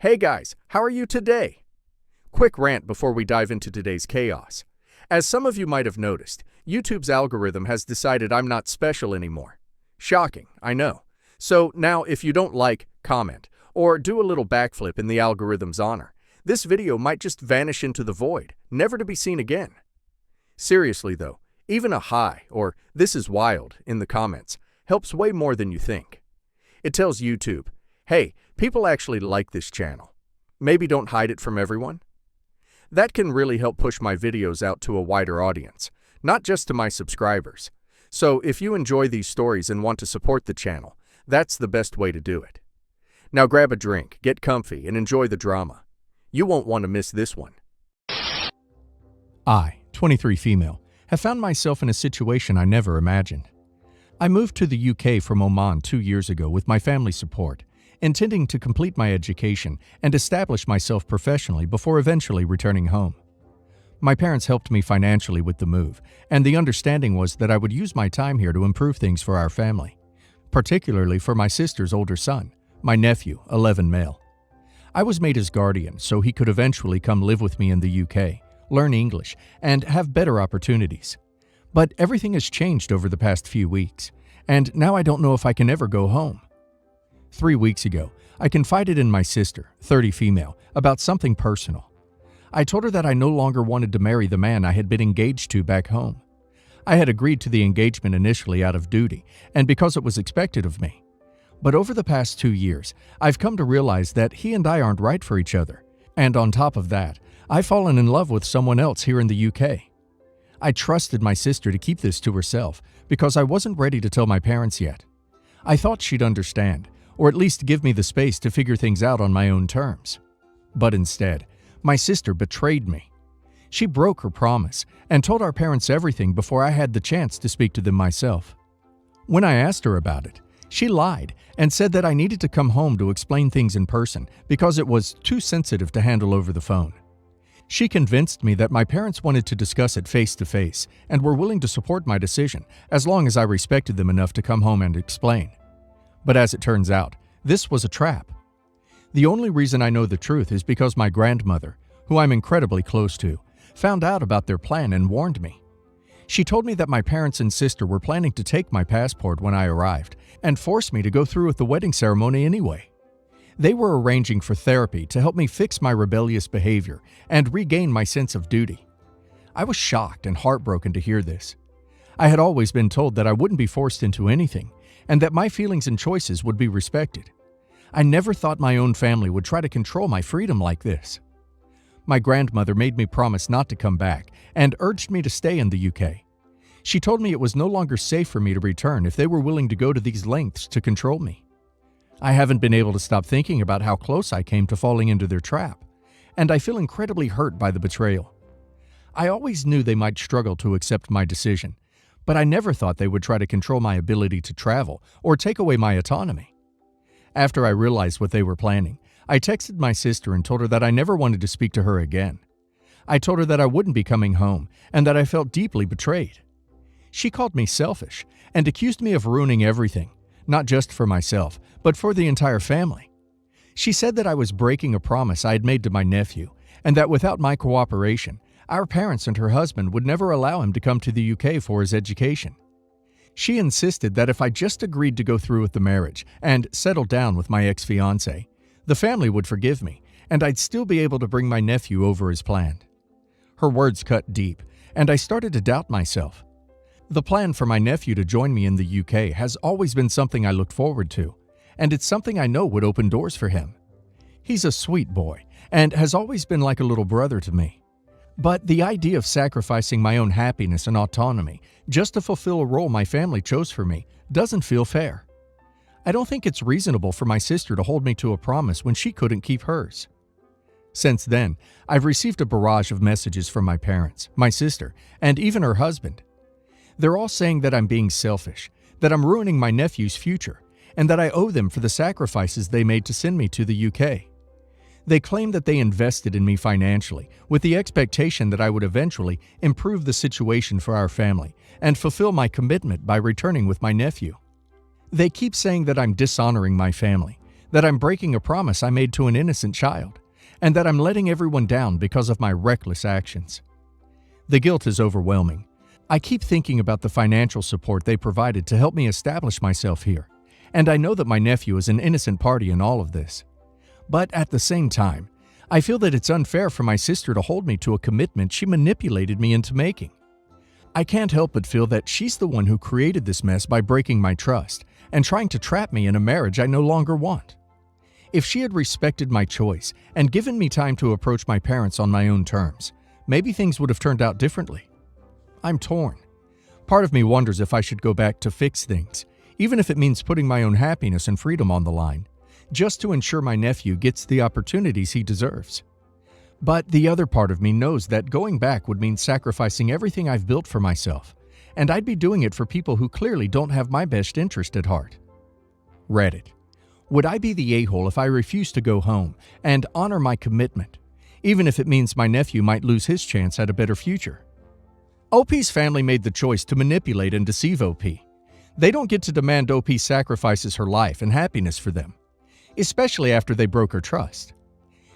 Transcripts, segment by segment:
Hey guys, how are you today? Quick rant before we dive into today's chaos. As some of you might have noticed, YouTube's algorithm has decided I'm not special anymore. Shocking, I know. So now if you don't like, comment, or do a little backflip in the algorithm's honor, this video might just vanish into the void, never to be seen again. Seriously though, even a hi or "this is wild" in the comments helps way more than you think. It tells YouTube, hey, people actually like this channel. Maybe don't hide it from everyone. That can really help push my videos out to a wider audience, not just to my subscribers. So if you enjoy these stories and want to support the channel, that's the best way to do it. Now grab a drink, get comfy, and enjoy the drama. You won't want to miss this one. I, 23 female, have found myself in a situation I never imagined. I moved to the UK from Oman 2 years ago with my family's support, intending to complete my education and establish myself professionally before eventually returning home. My parents helped me financially with the move, and the understanding was that I would use my time here to improve things for our family, particularly for my sister's older son, my nephew, 11 male. I was made his guardian so he could eventually come live with me in the UK, learn English, and have better opportunities. But everything has changed over the past few weeks, and now I don't know if I can ever go home. 3 weeks ago, I confided in my sister, 30 female, about something personal. I told her that I no longer wanted to marry the man I had been engaged to back home. I had agreed to the engagement initially out of duty and because it was expected of me. But over the past 2 years, I've come to realize that he and I aren't right for each other, and on top of that, I've fallen in love with someone else here in the UK. I trusted my sister to keep this to herself because I wasn't ready to tell my parents yet. I thought she'd understand, or at least give me the space to figure things out on my own terms. But instead, my sister betrayed me. She broke her promise and told our parents everything before I had the chance to speak to them myself. When I asked her about it, she lied and said that I needed to come home to explain things in person because it was too sensitive to handle over the phone. She convinced me that my parents wanted to discuss it face to face and were willing to support my decision as long as I respected them enough to come home and explain. But as it turns out, this was a trap. The only reason I know the truth is because my grandmother, who I'm incredibly close to, found out about their plan and warned me. She told me that my parents and sister were planning to take my passport when I arrived and forced me to go through with the wedding ceremony anyway. They were arranging for therapy to help me fix my rebellious behavior and regain my sense of duty. I was shocked and heartbroken to hear this. I had always been told that I wouldn't be forced into anything and that my feelings and choices would be respected. I never thought my own family would try to control my freedom like this. My grandmother made me promise not to come back and urged me to stay in the UK. She told me it was no longer safe for me to return if they were willing to go to these lengths to control me. I haven't been able to stop thinking about how close I came to falling into their trap, and I feel incredibly hurt by the betrayal. I always knew they might struggle to accept my decision, but I never thought they would try to control my ability to travel or take away my autonomy. After I realized what they were planning, I texted my sister and told her that I never wanted to speak to her again. I told her that I wouldn't be coming home and that I felt deeply betrayed. She called me selfish and accused me of ruining everything, not just for myself, but for the entire family. She said that I was breaking a promise I had made to my nephew, and that without my cooperation, our parents and her husband would never allow him to come to the UK for his education. She insisted that if I just agreed to go through with the marriage and settle down with my ex-fiance, the family would forgive me, and I'd still be able to bring my nephew over as planned. Her words cut deep, and I started to doubt myself. The plan for my nephew to join me in the UK has always been something I looked forward to, and it's something I know would open doors for him. He's a sweet boy and has always been like a little brother to me. But the idea of sacrificing my own happiness and autonomy just to fulfill a role my family chose for me doesn't feel fair. I don't think it's reasonable for my sister to hold me to a promise when she couldn't keep hers. Since then, I've received a barrage of messages from my parents, my sister, and even her husband. They're all saying that I'm being selfish, that I'm ruining my nephew's future, and that I owe them for the sacrifices they made to send me to the UK. They claim that they invested in me financially, with the expectation that I would eventually improve the situation for our family and fulfill my commitment by returning with my nephew. They keep saying that I'm dishonoring my family, that I'm breaking a promise I made to an innocent child, and that I'm letting everyone down because of my reckless actions. The guilt is overwhelming. I keep thinking about the financial support they provided to help me establish myself here, and I know that my nephew is an innocent party in all of this. But at the same time, I feel that it's unfair for my sister to hold me to a commitment she manipulated me into making. I can't help but feel that she's the one who created this mess by breaking my trust and trying to trap me in a marriage I no longer want. If she had respected my choice and given me time to approach my parents on my own terms, maybe things would have turned out differently. I'm torn. Part of me wonders if I should go back to fix things, even if it means putting my own happiness and freedom on the line, just to ensure my nephew gets the opportunities he deserves. But the other part of me knows that going back would mean sacrificing everything I've built for myself, and I'd be doing it for people who clearly don't have my best interest at heart. Reddit. Would I be the a-hole if I refuse to go home and honor my commitment, even if it means my nephew might lose his chance at a better future? OP's family made the choice to manipulate and deceive OP. They don't get to demand OP sacrifices her life and happiness for them, especially after they broke her trust.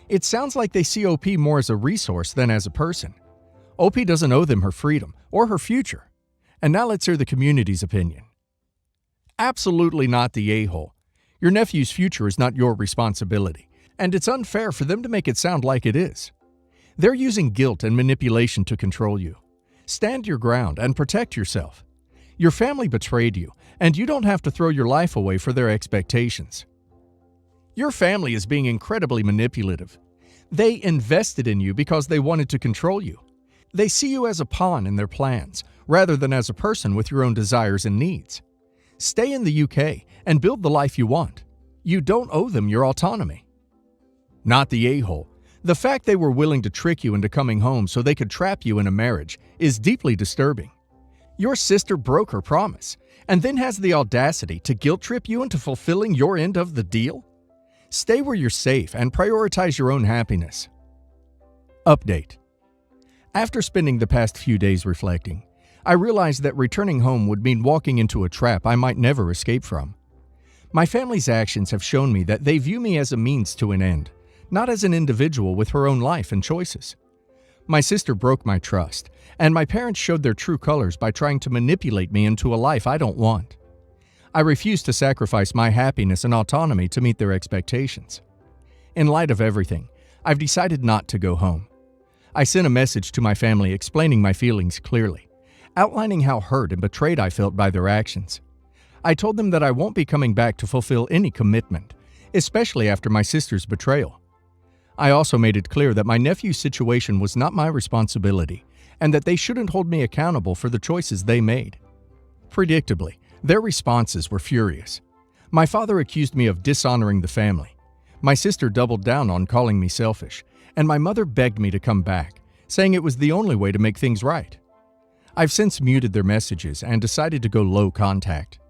It sounds like they see OP more as a resource than as a person. OP doesn't owe them her freedom or her future. And now let's hear the community's opinion. Absolutely not the a-hole. Your nephew's future is not your responsibility, and it's unfair for them to make it sound like it is. They're using guilt and manipulation to control you. Stand your ground and protect yourself. Your family betrayed you, and you don't have to throw your life away for their expectations. Your family is being incredibly manipulative. They invested in you because they wanted to control you. They see you as a pawn in their plans, rather than as a person with your own desires and needs. Stay in the UK and build the life you want. You don't owe them your autonomy. Not the a-hole. The fact they were willing to trick you into coming home so they could trap you in a marriage is deeply disturbing. Your sister broke her promise and then has the audacity to guilt-trip you into fulfilling your end of the deal? Stay where you're safe and prioritize your own happiness. Update. After spending the past few days reflecting, I realized that returning home would mean walking into a trap I might never escape from. My family's actions have shown me that they view me as a means to an end, not as an individual with her own life and choices. My sister broke my trust, and my parents showed their true colors by trying to manipulate me into a life I don't want. I refuse to sacrifice my happiness and autonomy to meet their expectations. In light of everything, I've decided not to go home. I sent a message to my family explaining my feelings clearly, outlining how hurt and betrayed I felt by their actions. I told them that I won't be coming back to fulfill any commitment, especially after my sister's betrayal. I also made it clear that my nephew's situation was not my responsibility and that they shouldn't hold me accountable for the choices they made. Predictably, their responses were furious. My father accused me of dishonoring the family. My sister doubled down on calling me selfish, and my mother begged me to come back, saying it was the only way to make things right. I've since muted their messages and decided to go low contact.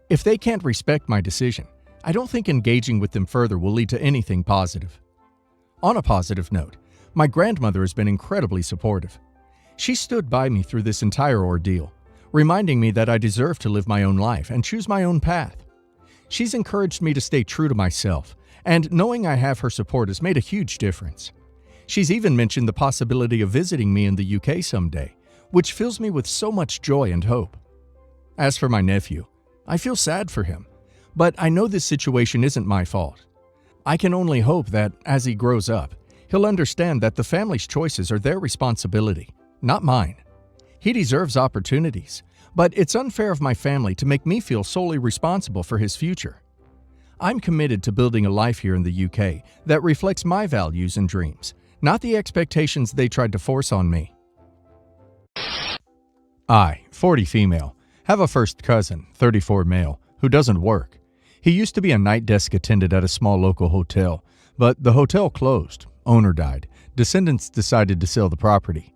If they can't respect my decision, I don't think engaging with them further will lead to anything positive. On a positive note, my grandmother has been incredibly supportive. She stood by me through this entire ordeal, reminding me that I deserve to live my own life and choose my own path. She's encouraged me to stay true to myself, and knowing I have her support has made a huge difference. She's even mentioned the possibility of visiting me in the UK someday, which fills me with so much joy and hope. As for my nephew, I feel sad for him, but I know this situation isn't my fault. I can only hope that, as he grows up, he'll understand that the family's choices are their responsibility, not mine. He deserves opportunities, but it's unfair of my family to make me feel solely responsible for his future. I'm committed to building a life here in the UK that reflects my values and dreams, not the expectations they tried to force on me. I, 40 female, have a first cousin, 34 male, who doesn't work. He used to be a night desk attendant at a small local hotel, but the hotel closed, owner died, descendants decided to sell the property.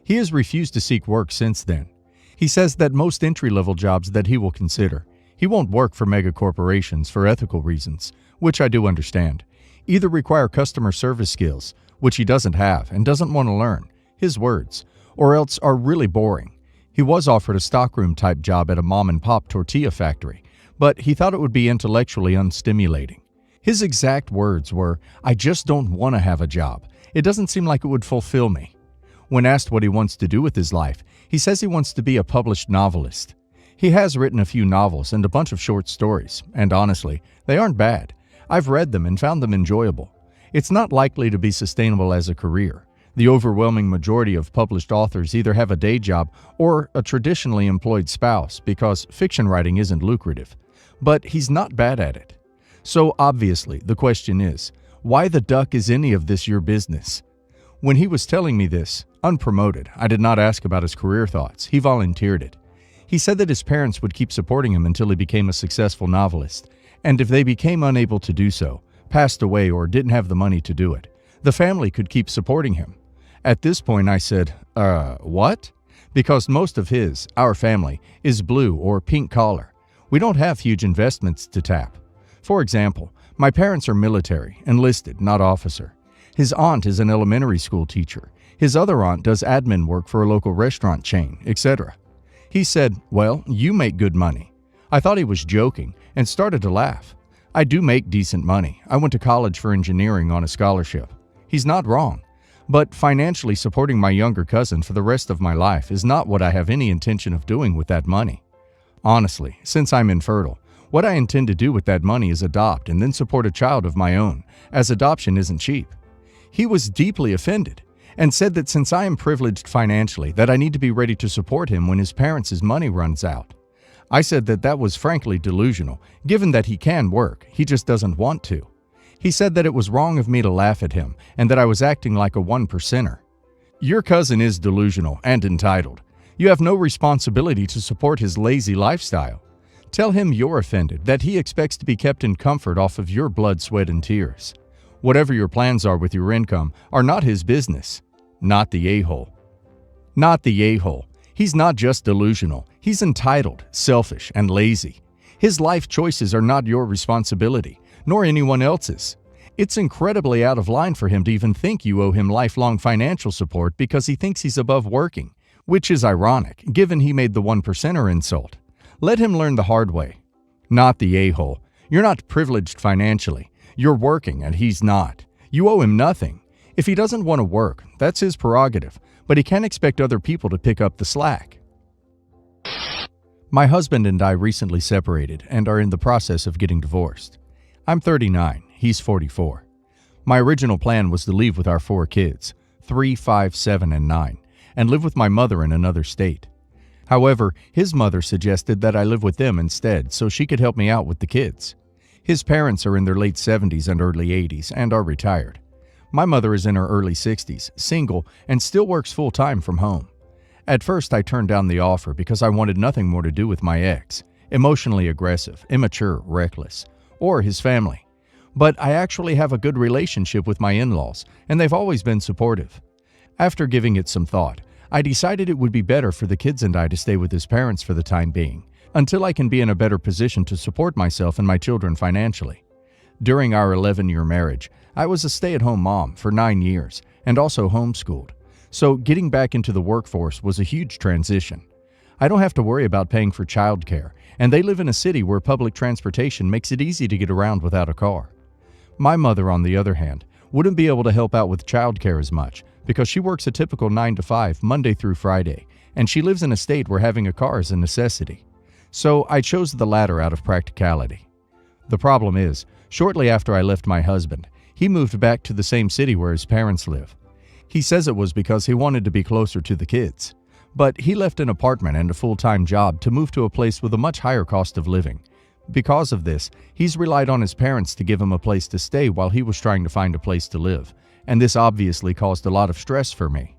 He has refused to seek work since then. He says that most entry-level jobs that he will consider, he won't work for mega corporations for ethical reasons, which I do understand, either require customer service skills, which he doesn't have and doesn't want to learn, his words, or else are really boring. He was offered a stockroom-type job at a mom-and-pop tortilla factory, but he thought it would be intellectually unstimulating. His exact words were, "I just don't want to have a job. It doesn't seem like it would fulfill me." When asked what he wants to do with his life, he says he wants to be a published novelist. He has written a few novels and a bunch of short stories, and honestly, they aren't bad. I've read them and found them enjoyable. It's not likely to be sustainable as a career. The overwhelming majority of published authors either have a day job or a traditionally employed spouse because fiction writing isn't lucrative. But he's not bad at it. So obviously, the question is, why the duck is any of this your business? When he was telling me this, unpromoted, I did not ask about his career thoughts. He volunteered it. He said that his parents would keep supporting him until he became a successful novelist, and if they became unable to do so, passed away or didn't have the money to do it, the family could keep supporting him. At this point I said, what? Because most of our family, is blue or pink collar. We don't have huge investments to tap. For example, my parents are military, enlisted, not officer. His aunt is an elementary school teacher. His other aunt does admin work for a local restaurant chain, etc. He said, "Well, you make good money." I thought he was joking and started to laugh. I do make decent money. I went to college for engineering on a scholarship. He's not wrong. But financially supporting my younger cousin for the rest of my life is not what I have any intention of doing with that money. Honestly, since I'm infertile, what I intend to do with that money is adopt and then support a child of my own, as adoption isn't cheap. He was deeply offended and said that since I am privileged financially, that I need to be ready to support him when his parents' money runs out. I said that that was frankly delusional, given that he can work, he just doesn't want to. He said that it was wrong of me to laugh at him and that I was acting like a one-percenter. Your cousin is delusional and entitled. You have no responsibility to support his lazy lifestyle. Tell him you're offended, that he expects to be kept in comfort off of your blood, sweat, and tears. Whatever your plans are with your income are not his business. Not the a-hole. Not the a-hole. He's not just delusional. He's entitled, selfish, and lazy. His life choices are not your responsibility, nor anyone else's. It's incredibly out of line for him to even think you owe him lifelong financial support because he thinks he's above working, which is ironic, given he made the one-percenter insult. Let him learn the hard way. Not the a-hole. You're not privileged financially. You're working and he's not. You owe him nothing. If he doesn't want to work, that's his prerogative, but he can't expect other people to pick up the slack. My husband and I recently separated and are in the process of getting divorced. I'm 39, he's 44. My original plan was to leave with our 4 kids, 3, 5, 7, and 9, and live with my mother in another state. However, his mother suggested that I live with them instead so she could help me out with the kids. His parents are in their late 70s and early 80s and are retired. My mother is in her early 60s, single, and still works full-time from home. At first, I turned down the offer because I wanted nothing more to do with my ex, emotionally aggressive, immature, reckless, or his family. But I actually have a good relationship with my in-laws, and they've always been supportive. After giving it some thought, I decided it would be better for the kids and I to stay with his parents for the time being, until I can be in a better position to support myself and my children financially. During our 11-year marriage, I was a stay-at-home mom for 9 years and also homeschooled, so getting back into the workforce was a huge transition. I don't have to worry about paying for childcare, and they live in a city where public transportation makes it easy to get around without a car. My mother, on the other hand, wouldn't be able to help out with childcare as much because she works a typical 9 to 5 Monday through Friday, and she lives in a state where having a car is a necessity. So I chose the latter out of practicality. The problem is, shortly after I left my husband, he moved back to the same city where his parents live. He says it was because he wanted to be closer to the kids. But he left an apartment and a full-time job to move to a place with a much higher cost of living. Because of this, he's relied on his parents to give him a place to stay while he was trying to find a place to live, and this obviously caused a lot of stress for me.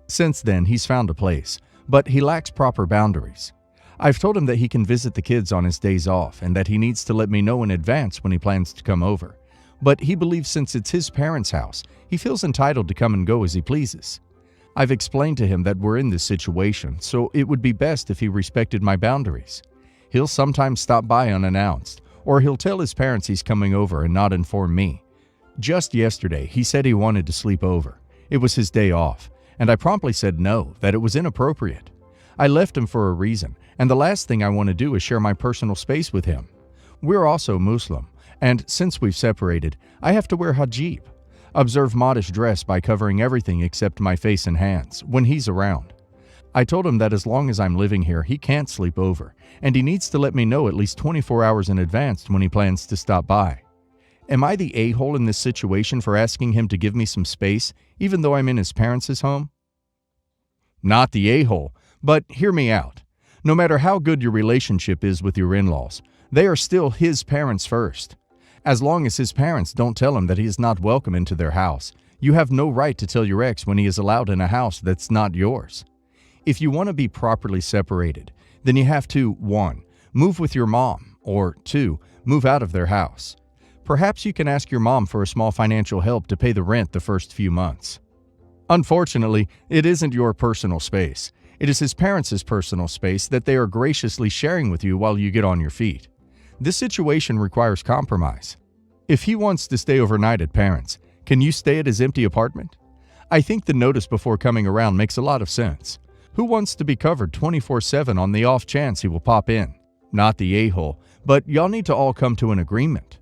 Since then, he's found a place, but he lacks proper boundaries. I've told him that he can visit the kids on his days off and that he needs to let me know in advance when he plans to come over. But he believes since it's his parents' house, he feels entitled to come and go as he pleases. I've explained to him that we're in this situation, so it would be best if he respected my boundaries. He'll sometimes stop by unannounced, or he'll tell his parents he's coming over and not inform me. Just yesterday, he said he wanted to sleep over. It was his day off, and I promptly said no, that it was inappropriate. I left him for a reason, and the last thing I want to do is share my personal space with him. We're also Muslim, And since we've separated, I have to wear hijab. Observe modish dress by covering everything except my face and hands when he's around. I told him that as long as I'm living here, he can't sleep over, and he needs to let me know at least 24 hours in advance when he plans to stop by. Am I the a-hole in this situation for asking him to give me some space, even though I'm in his parents' home? Not the a-hole, but hear me out. No matter how good your relationship is with your in-laws, they are still his parents first. As long as his parents don't tell him that he is not welcome into their house, you have no right to tell your ex when he is allowed in a house that's not yours. If you want to be properly separated, then you have to 1. Move with your mom, or 2. Move out of their house. Perhaps you can ask your mom for a small financial help to pay the rent the first few months. Unfortunately, it isn't your personal space. It is his parents' personal space that they are graciously sharing with you while you get on your feet. This situation requires compromise. If he wants to stay overnight at parents', can you stay at his empty apartment? I think the notice before coming around makes a lot of sense. Who wants to be covered 24/7 on the off chance he will pop in? Not the a-hole, but y'all need to all come to an agreement.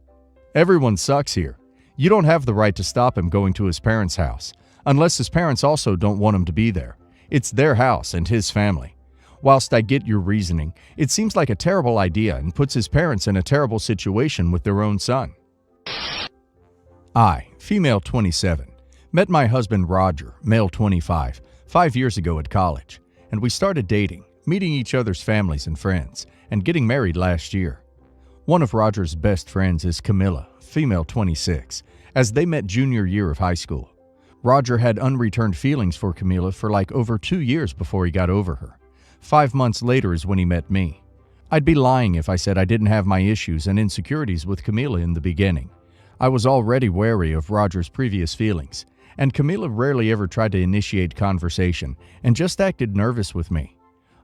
Everyone sucks here. You don't have the right to stop him going to his parents' house, unless his parents also don't want him to be there. It's their house and his family. Whilst I get your reasoning, it seems like a terrible idea and puts his parents in a terrible situation with their own son. I, female 27, met my husband Roger, male 25, 5 years ago at college, and we started dating, meeting each other's families and friends, and getting married last year. One of Roger's best friends is Camilla, female 26, as they met junior year of high school. Roger had unreturned feelings for Camilla for like over 2 years before he got over her. 5 months later is when he met me. I'd be lying if I said I didn't have my issues and insecurities with Camilla in the beginning. I was already wary of Roger's previous feelings, and Camilla rarely ever tried to initiate conversation and just acted nervous with me.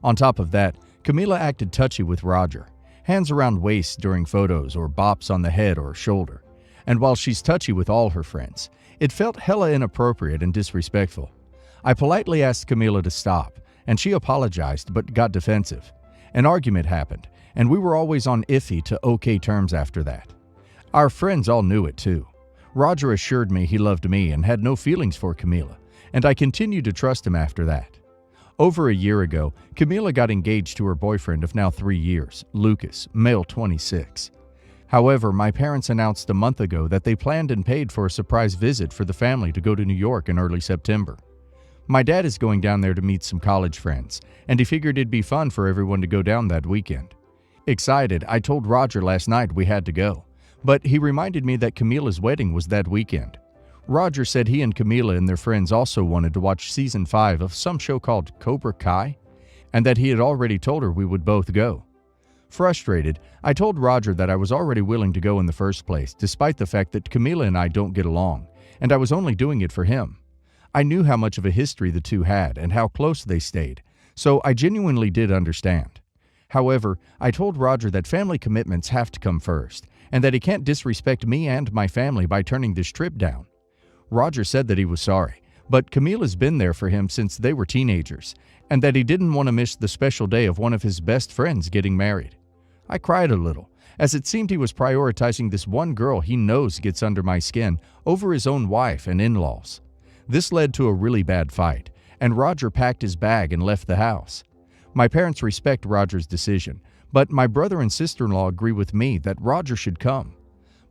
On top of that, Camilla acted touchy with Roger, hands around waist during photos or bops on the head or shoulder. And while she's touchy with all her friends, it felt hella inappropriate and disrespectful. I politely asked Camilla to stop, and she apologized but got defensive. An argument happened, and we were always on iffy to okay terms after that. Our friends all knew it too. Roger assured me he loved me and had no feelings for Camilla, and I continued to trust him after that. Over a year ago, Camilla got engaged to her boyfriend of now 3 years, Lucas, male 26. However, my parents announced a month ago that they planned and paid for a surprise visit for the family to go to New York in early September. My dad is going down there to meet some college friends, and he figured it'd be fun for everyone to go down that weekend. Excited, I told Roger last night we had to go, but he reminded me that Camilla's wedding was that weekend. Roger said he and Camilla and their friends also wanted to watch season 5 of some show called Cobra Kai, and that he had already told her we would both go. Frustrated, I told Roger that I was already willing to go in the first place, despite the fact that Camilla and I don't get along, and I was only doing it for him. I knew how much of a history the two had and how close they stayed, so I genuinely did understand. However, I told Roger that family commitments have to come first, and that he can't disrespect me and my family by turning this trip down. Roger said that he was sorry, but Camilla's been there for him since they were teenagers, and that he didn't want to miss the special day of one of his best friends getting married. I cried a little, as it seemed he was prioritizing this one girl he knows gets under my skin over his own wife and in-laws. This led to a really bad fight, and Roger packed his bag and left the house. My parents respect Roger's decision, but my brother and sister-in-law agree with me that Roger should come.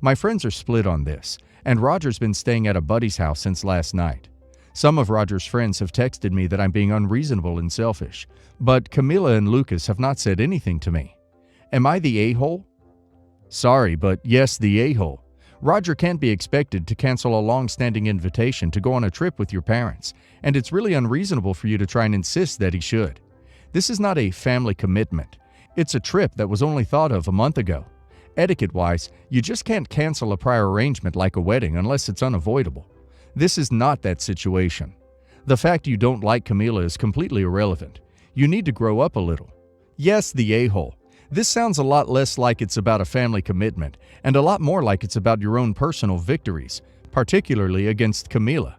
My friends are split on this, and Roger's been staying at a buddy's house since last night. Some of Roger's friends have texted me that I'm being unreasonable and selfish, but Camilla and Lucas have not said anything to me. Am I the a-hole? Sorry, but yes, the a-hole. Roger can't be expected to cancel a long-standing invitation to go on a trip with your parents, and it's really unreasonable for you to try and insist that he should. This is not a family commitment. It's a trip that was only thought of a month ago. Etiquette-wise, you just can't cancel a prior arrangement like a wedding unless it's unavoidable. This is not that situation. The fact you don't like Camilla is completely irrelevant. You need to grow up a little. Yes, the a-hole. This sounds a lot less like it's about a family commitment and a lot more like it's about your own personal victories, particularly against Camilla.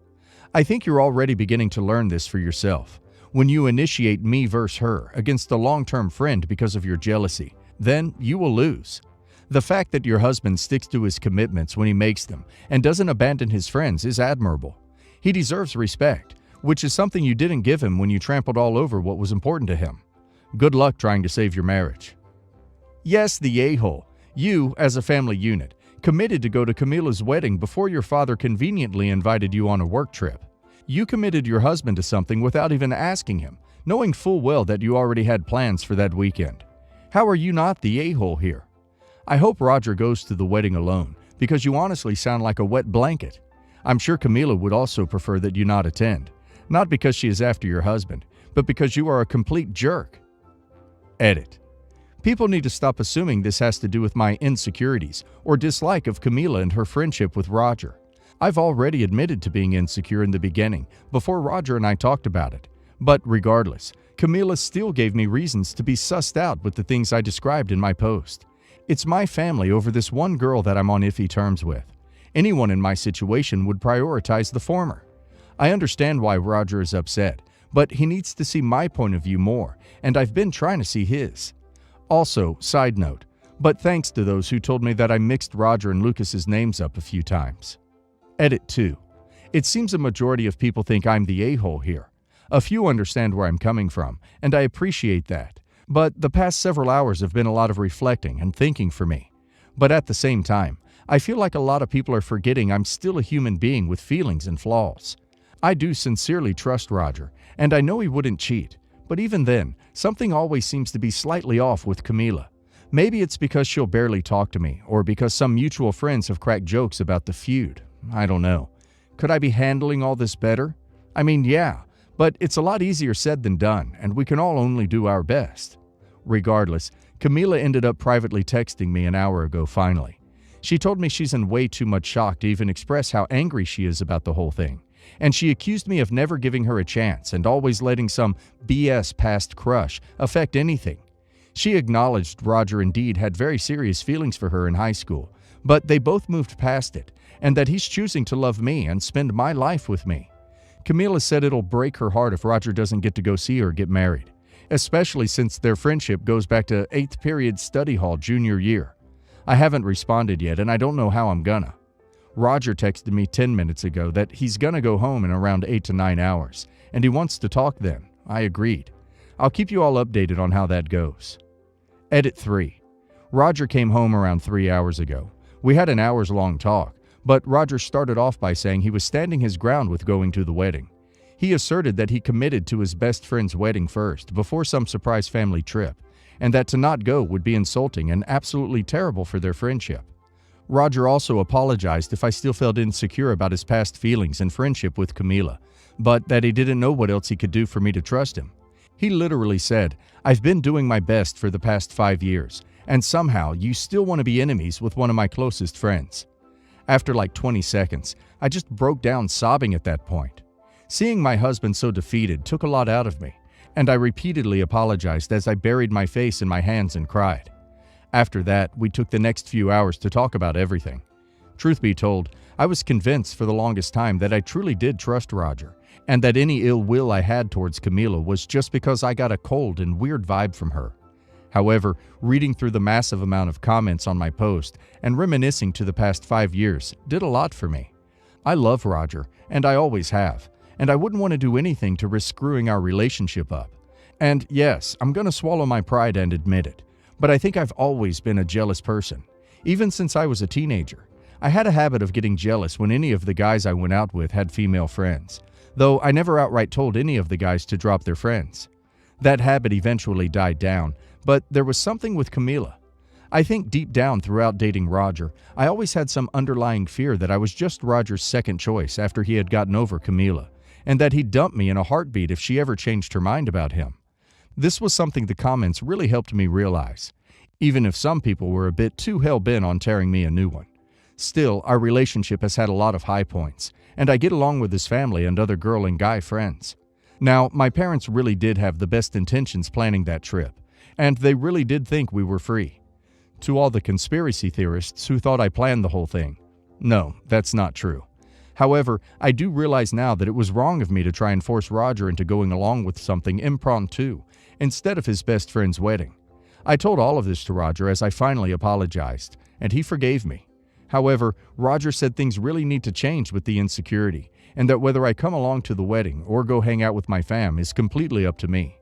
I think you're already beginning to learn this for yourself. When you initiate me versus her against a long-term friend because of your jealousy, then you will lose. The fact that your husband sticks to his commitments when he makes them and doesn't abandon his friends is admirable. He deserves respect, which is something you didn't give him when you trampled all over what was important to him. Good luck trying to save your marriage. Yes, the a-hole. You, as a family unit, committed to go to Camila's wedding before your father conveniently invited you on a work trip. You committed your husband to something without even asking him, knowing full well that you already had plans for that weekend. How are you not the a-hole here? I hope Roger goes to the wedding alone, because you honestly sound like a wet blanket. I'm sure Camila would also prefer that you not attend, not because she is after your husband, but because you are a complete jerk. Edit. People need to stop assuming this has to do with my insecurities or dislike of Camila and her friendship with Roger. I've already admitted to being insecure in the beginning, before Roger and I talked about it. But regardless, Camila still gave me reasons to be sussed out with the things I described in my post. It's my family over this one girl that I'm on iffy terms with. Anyone in my situation would prioritize the former. I understand why Roger is upset, but he needs to see my point of view more, and I've been trying to see his. Also, side note, but thanks to those who told me that I mixed Roger and Lucas's names up a few times. Edit 2. It seems a majority of people think I'm the a-hole here. A few understand where I'm coming from, and I appreciate that. But the past several hours have been a lot of reflecting and thinking for me. But at the same time, I feel like a lot of people are forgetting I'm still a human being with feelings and flaws. I do sincerely trust Roger, and I know he wouldn't cheat. But even then, something always seems to be slightly off with Camila. Maybe it's because she'll barely talk to me, or because some mutual friends have cracked jokes about the feud. I don't know. Could I be handling all this better? I mean, yeah. But it's a lot easier said than done, and we can all only do our best. Regardless, Camila ended up privately texting me an hour ago finally. She told me she's in way too much shock to even express how angry she is about the whole thing, and she accused me of never giving her a chance and always letting some BS past crush affect anything. She acknowledged Roger indeed had very serious feelings for her in high school, but they both moved past it, and that he's choosing to love me and spend my life with me. Camila said it'll break her heart if Roger doesn't get to go see her get married, especially since their friendship goes back to 8th period study hall junior year. I haven't responded yet, and I don't know how I'm gonna. Roger texted me 10 minutes ago that he's gonna go home in around 8 to 9 hours, and he wants to talk then. I agreed. I'll keep you all updated on how that goes. Edit 3. Roger came home around 3 hours ago. We had an hours-long talk, but Roger started off by saying he was standing his ground with going to the wedding. He asserted that he committed to his best friend's wedding first, before some surprise family trip, and that to not go would be insulting and absolutely terrible for their friendship. Roger also apologized if I still felt insecure about his past feelings and friendship with Camila, but that he didn't know what else he could do for me to trust him. He literally said, "I've been doing my best for the past 5 years, and somehow you still want to be enemies with one of my closest friends." After like 20 seconds, I just broke down sobbing at that point. Seeing my husband so defeated took a lot out of me, and I repeatedly apologized as I buried my face in my hands and cried. After that, we took the next few hours to talk about everything. Truth be told, I was convinced for the longest time that I truly did trust Roger, and that any ill will I had towards Camila was just because I got a cold and weird vibe from her. However, reading through the massive amount of comments on my post and reminiscing to the past 5 years did a lot for me. I love Roger, and I always have, and I wouldn't want to do anything to risk screwing our relationship up. And yes, I'm gonna swallow my pride and admit it, but I think I've always been a jealous person. Even since I was a teenager, I had a habit of getting jealous when any of the guys I went out with had female friends, though I never outright told any of the guys to drop their friends. That habit eventually died down, but there was something with Camila. I think deep down throughout dating Roger, I always had some underlying fear that I was just Roger's second choice after he had gotten over Camila, and that he'd dump me in a heartbeat if she ever changed her mind about him. This was something the comments really helped me realize, even if some people were a bit too hell-bent on tearing me a new one. Still, our relationship has had a lot of high points, and I get along with his family and other girl and guy friends. Now, my parents really did have the best intentions planning that trip, and they really did think we were free. To all the conspiracy theorists who thought I planned the whole thing, no, that's not true. However, I do realize now that it was wrong of me to try and force Roger into going along with something impromptu instead of his best friend's wedding. I told all of this to Roger as I finally apologized, and he forgave me. However, Roger said things really need to change with the insecurity, and that whether I come along to the wedding or go hang out with my fam is completely up to me.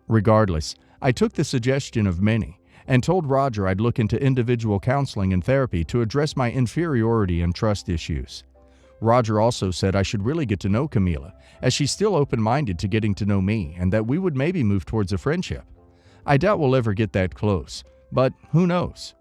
Regardless, I took the suggestion of many and told Roger I'd look into individual counseling and therapy to address my inferiority and trust issues. Roger also said I should really get to know Camila, as she's still open-minded to getting to know me, and that we would maybe move towards a friendship. I doubt we'll ever get that close, but who knows?